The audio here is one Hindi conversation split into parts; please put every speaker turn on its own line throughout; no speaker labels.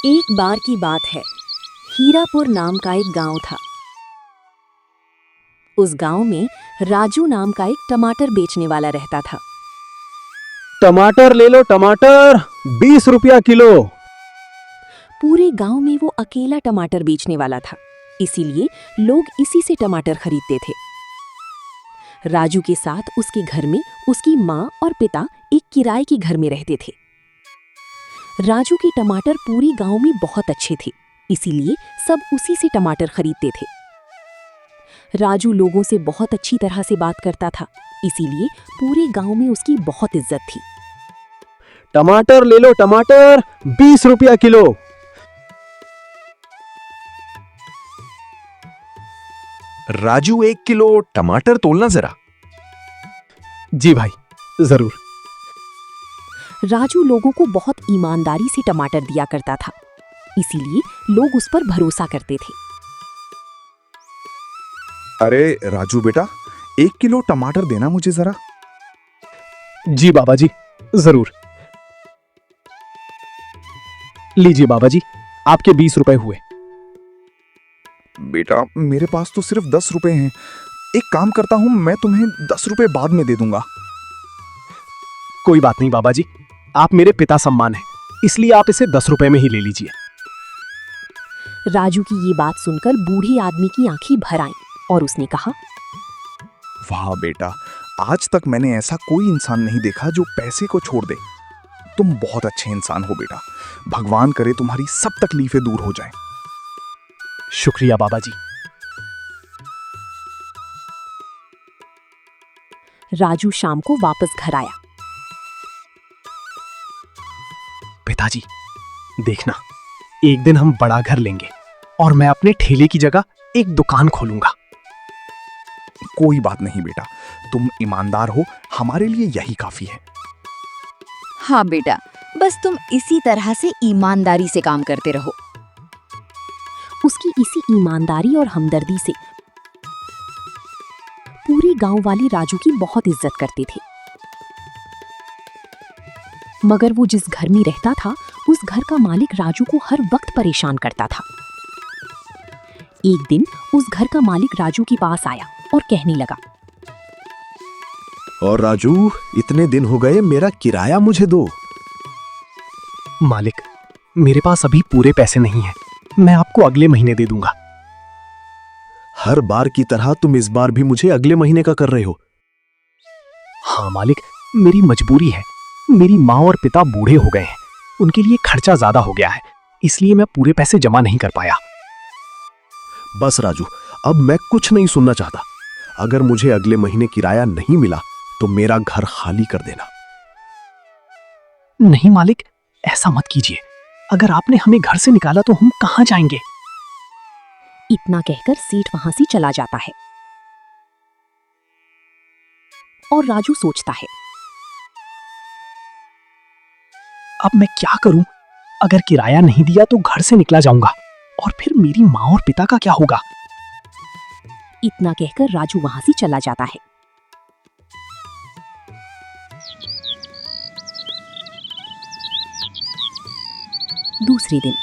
एक बार की बात है। हीरापुर नाम का एक गांव था। उस गांव में राजू नाम का एक टमाटर बेचने वाला रहता था।
टमाटर ले लो, टमाटर 20 रुपया किलो।
पूरे गांव में वो अकेला टमाटर बेचने वाला था, इसीलिए लोग इसी से टमाटर खरीदते थे। राजू के साथ उसके घर में उसकी माँ और पिता एक किराए के घर में रहते थे। राजू के टमाटर पूरे गांव में बहुत अच्छे थे, इसीलिए सब उसी से टमाटर खरीदते थे। राजू लोगों से बहुत अच्छी तरह से बात करता था, इसीलिए पूरे गांव में उसकी बहुत इज्जत थी।
टमाटर ले लो, टमाटर 20 रुपया किलो।
राजू 1 किलो टमाटर तोलना जरा।
जी भाई, जरूर।
राजू लोगों को बहुत ईमानदारी से टमाटर दिया करता था, इसीलिए लोग उस पर भरोसा करते थे।
अरे राजू बेटा, 1 किलो टमाटर देना मुझे जरा।
जी बाबा जी, जरूर। लीजिए बाबा जी, आपके 20 रुपए हुए।
बेटा मेरे पास तो सिर्फ 10 रुपए हैं। एक काम करता हूं, मैं तुम्हें 10 रुपए बाद में दे दूंगा।
कोई बात नहीं बाबा जी, आप मेरे पिता सम्मान हैं, इसलिए आप इसे 10 रुपए में ही ले लीजिए।
राजू की ये बात सुनकर बूढ़े आदमी की आंखें भर आईं और उसने कहा,
वाह बेटा, आज तक मैंने ऐसा कोई इंसान नहीं देखा जो पैसे को छोड़ दे। तुम बहुत अच्छे इंसान हो बेटा। भगवान करे तुम्हारी सब तकलीफें दूर हो जाएं।
शुक्रिया बाबा जी।
राजू शाम को वापस घर आया।
पिताजी, देखना, एक दिन हम बड़ा घर लेंगे और मैं अपने ठेले की जगह एक दुकान खोलूंगा।
कोई बात नहीं बेटा, तुम ईमानदार हो, हमारे लिए यही काफी है।
हाँ बेटा, बस तुम इसी तरह से ईमानदारी से काम करते रहो।
उसकी इसी ईमानदारी और हमदर्दी से पूरे गांव वाले राजू की बहुत इज्जत करते थे। मगर वो जिस घर में रहता था, उस घर का मालिक राजू को हर वक्त परेशान करता था। एक दिन उस घर का मालिक राजू के पास आया और कहने लगा,
और राजू, इतने दिन हो गए, मेरा किराया मुझे दो।
मालिक, मेरे पास अभी पूरे पैसे नहीं हैं, मैं आपको अगले महीने दे दूंगा।
हर बार की तरह तुम इस बार भी मुझे अगले महीने का कर रहे हो।
हाँ मालिक, मेरी मजबूरी है। मेरी माँ और पिता बूढ़े हो गए हैं, उनके लिए खर्चा ज्यादा हो गया है, इसलिए मैं पूरे पैसे जमा नहीं कर पाया।
बस राजू, अब मैं कुछ नहीं सुनना चाहता। अगर मुझे अगले महीने किराया नहीं मिला तो मेरा घर खाली कर देना।
नहीं मालिक, ऐसा मत कीजिए। अगर आपने हमें घर से निकाला तो हम कहां जाएंगे?
इतना कहकर सेठ वहां से चला जाता है और राजू सोचता है,
अब मैं क्या करूं? अगर किराया नहीं दिया तो घर से निकला जाऊंगा, और फिर मेरी माँ और पिता का क्या होगा?
इतना कहकर राजू वहां से चला जाता है। दूसरे दिन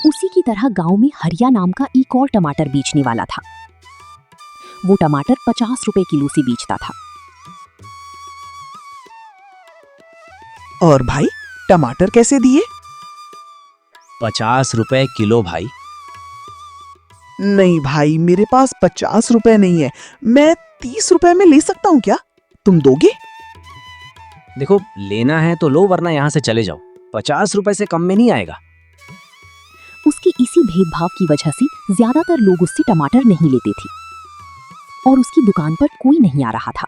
उसी की तरह गांव में हरिया नाम का एक और टमाटर बेचने वाला था। वो टमाटर 50 रुपए किलो से बेचता था।
और भाई, टमाटर कैसे दिए?
50 रुपए किलो भाई।
नहीं भाई, मेरे पास 50 रुपए नहीं है। मैं 30 रुपए में ले सकता हूँ क्या? तुम दोगे?
देखो, लेना है तो लो, वरना यहाँ से चले जाओ। 50 रुपए से कम में नहीं आएगा।
उसके इसी भेदभाव की वजह से ज्यादातर लोग उससे टमाटर नहीं लेते थे और उसकी दुकान पर कोई नहीं आ रहा था।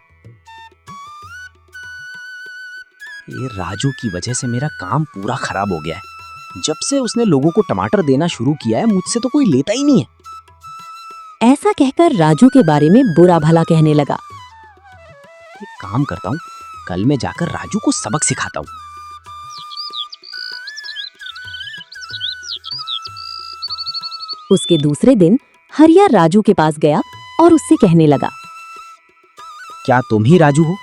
ये राजू की वजह से मेरा काम पूरा खराब हो गया है। जब से उसने लोगों को टमाटर देना शुरू किया है, मुझसे तो कोई लेता ही नहीं है।
ऐसा कहकर राजू के बारे में बुरा भला कहने लगा।
एक काम करता हूँ, कल मैं जाकर राजू को सबक सिखाता हूँ।
उसके दूसरे दिन हरिया राजू के पास गया और उससे कहने लगा,
क्या तुम ही राजू हो?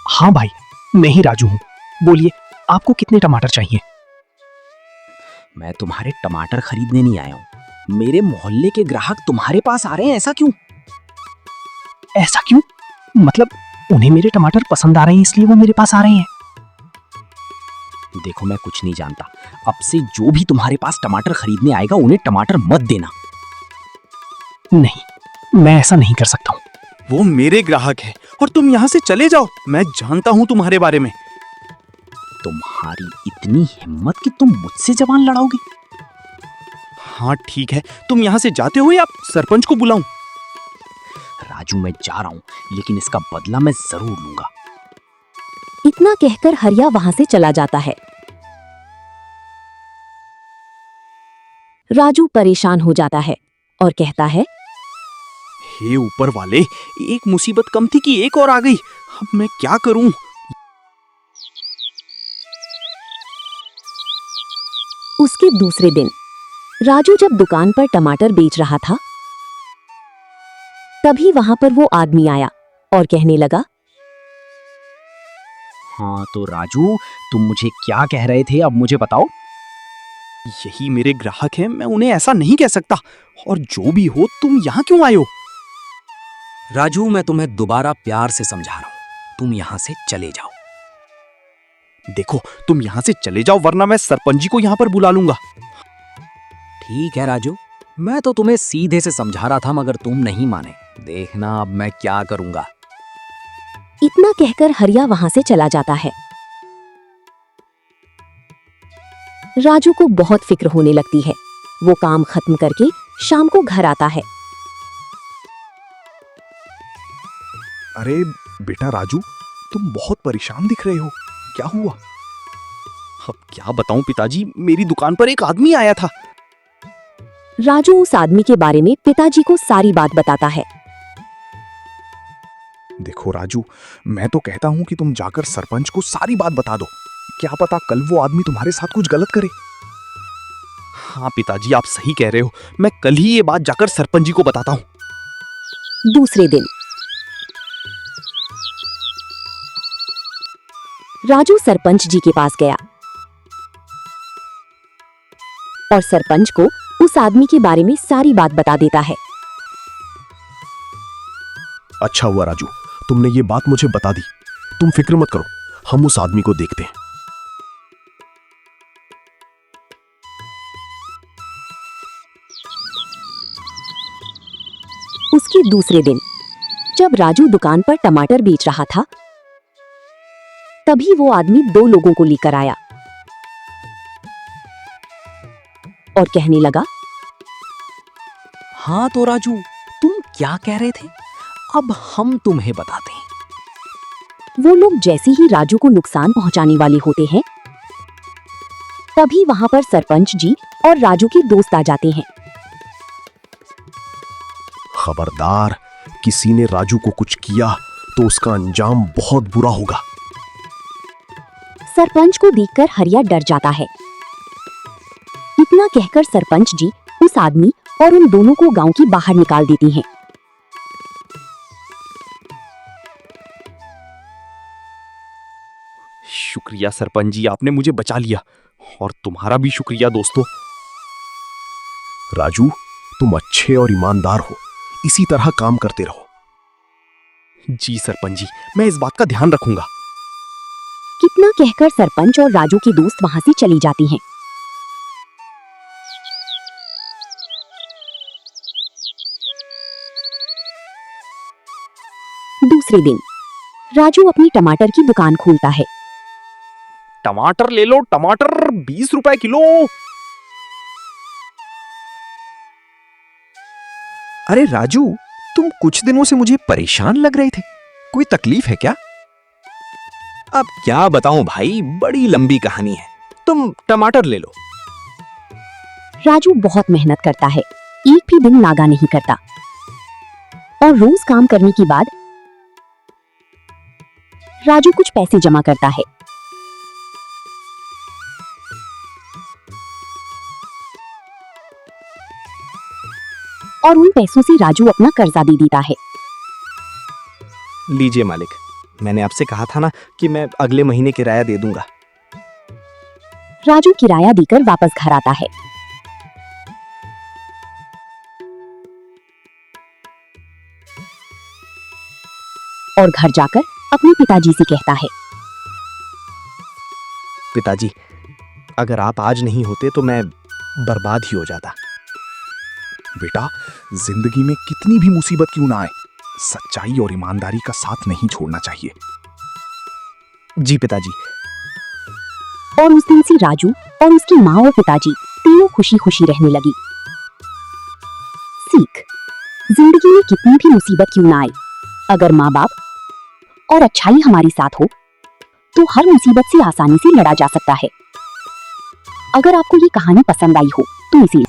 हाँ भाई, मैं ही राजू हूँ। बोलिए, आपको कितने टमाटर चाहिए?
मैं तुम्हारे टमाटर खरीदने नहीं आया हूँ। मेरे मोहल्ले के ग्राहक तुम्हारे पास आ रहे हैं, ऐसा क्यों?
ऐसा क्यों? मतलब उन्हें मेरे टमाटर पसंद आ रहे हैं इसलिए वो मेरे पास आ रहे हैं।
देखो, मैं कुछ नहीं जानता। अब से जो भी तुम्हारे पास टमाटर खरीदने आएगा उन्हें टमाटर मत देना।
नहीं, मैं ऐसा नहीं कर सकता हूँ।
वो मेरे ग्राहक है और तुम यहाँ से चले जाओ। मैं जानता हूँ तुम्हारे बारे में।
तुम्हारी इतनी हिम्मत कि तुम मुझसे जबान लड़ाओगे?
हाँ ठीक है, तुम यहाँ से जाते हो या सरपंच को बुलाऊं?
राजू, मैं जा रहा हूँ, लेकिन इसका बदला मैं जरूर लूंगा।
इतना कहकर हरिया वहां से चला जाता है। राजू परेशान हो जाता है और कहता है,
हे ऊपर वाले, एक मुसीबत कम थी कि एक और आ गई। अब मैं क्या करूं?
उसके दूसरे दिन राजू जब दुकान पर टमाटर बेच रहा था, तभी वहां पर वो आदमी आया और कहने लगा,
हाँ तो राजू, तुम मुझे क्या कह रहे थे, अब मुझे बताओ।
यही मेरे ग्राहक हैं, मैं उन्हें ऐसा नहीं कह सकता। और जो भी हो, तुम यहाँ क्यों आए हो?
राजू, मैं तुम्हें दोबारा प्यार से समझा रहा हूं, तुम यहां से चले जाओ।
देखो, तुम यहाँ से चले जाओ वरना मैं सरपंच जी को यहाँ पर बुला लूंगा।
ठीक है राजू, मैं तो तुम्हें सीधे से समझा रहा था मगर तुम नहीं माने। देखना अब मैं क्या करूंगा।
इतना कहकर हरिया वहां से चला जाता है। राजू को बहुत फिक्र होने लगती है। वो काम खत्म करके शाम को घर आता है।
अरे बेटा राजू, तुम बहुत परेशान दिख रहे हो, क्या हुआ?
अब क्या बताऊं पिताजी, मेरी दुकान पर एक आदमी आया था।
राजू उस आदमी के बारे में पिताजी को सारी बात बताता है।
देखो राजू, मैं तो कहता हूं कि तुम जाकर सरपंच को सारी बात बता दो। क्या पता कल वो आदमी तुम्हारे साथ कुछ गलत करे।
हाँ पिताजी, आप सही कह रहे हो। मैं कल ही ये बात जाकर सरपंच जी को बताता हूँ।
दूसरे दिन राजू सरपंच जी के पास गया और सरपंच को उस आदमी के बारे में सारी बात बता देता है।
अच्छा हुआ राजू, तुमने ये बात मुझे बता दी। तुम फिक्र मत करो, हम उस आदमी को देखते हैं।
उसके दूसरे दिन जब राजू दुकान पर टमाटर बेच रहा था, तभी वो आदमी दो लोगों को लेकर आया और कहने लगा,
हाँ तो राजू, तुम क्या कह रहे थे, अब हम तुम्हें बताते हैं।
वो लोग जैसे ही राजू को नुकसान पहुंचाने वाले होते हैं, तभी वहां पर सरपंच जी और राजू के दोस्त आ जाते हैं।
खबरदार, किसी ने राजू को कुछ किया तो उसका अंजाम बहुत बुरा होगा।
सरपंच को देखकर हरिया डर जाता है। इतना कहकर सरपंच जी उस आदमी और उन दोनों को गांव की बाहर निकाल देती हैं।
शुक्रिया सरपंच जी, आपने मुझे बचा लिया। और तुम्हारा भी शुक्रिया दोस्तों।
राजू, तुम अच्छे और ईमानदार हो, इसी तरह काम करते रहो।
जी सरपंच जी, मैं इस बात का ध्यान रखूंगा।
कितना कहकर सरपंच और राजू की दोस्त वहां से चली जाती हैं। दूसरे दिन राजू अपनी टमाटर की दुकान खोलता है।
टमाटर ले लो, टमाटर 20 रुपए किलो।
अरे राजू, तुम कुछ दिनों से मुझे परेशान लग रहे थे, कोई तकलीफ है क्या?
अब क्या बताऊं भाई, बड़ी लंबी कहानी है। तुम टमाटर ले लो।
राजू बहुत मेहनत करता है, एक भी दिन नागा नहीं करता और रोज काम करने के बाद राजू कुछ पैसे जमा करता है। और उन पैसों से राजू अपना कर्जा दे देता है।
लीजिए मालिक, मैंने आपसे कहा था ना कि मैं अगले महीने किराया दे दूंगा।
राजू किराया देकर वापस घर आता है। और घर जाकर अपने पिताजी से कहता है,
पिताजी, अगर आप आज नहीं होते तो मैं बर्बाद ही हो जाता।
बेटा, जिंदगी में कितनी भी मुसीबत क्यों ना आए, सच्चाई और ईमानदारी का साथ नहीं छोड़ना चाहिए।
जी पिताजी।
और उस दिन से राजू और उसकी माँ और पिताजी तीनों खुशी खुशी रहने लगी। सीख, जिंदगी में कितनी भी मुसीबत क्यों ना आए, अगर माँ बाप और अच्छाई हमारे साथ हो तो हर मुसीबत से आसानी से लड़ा जा सकता है। अगर आपको ये कहानी पसंद आई हो तो इसे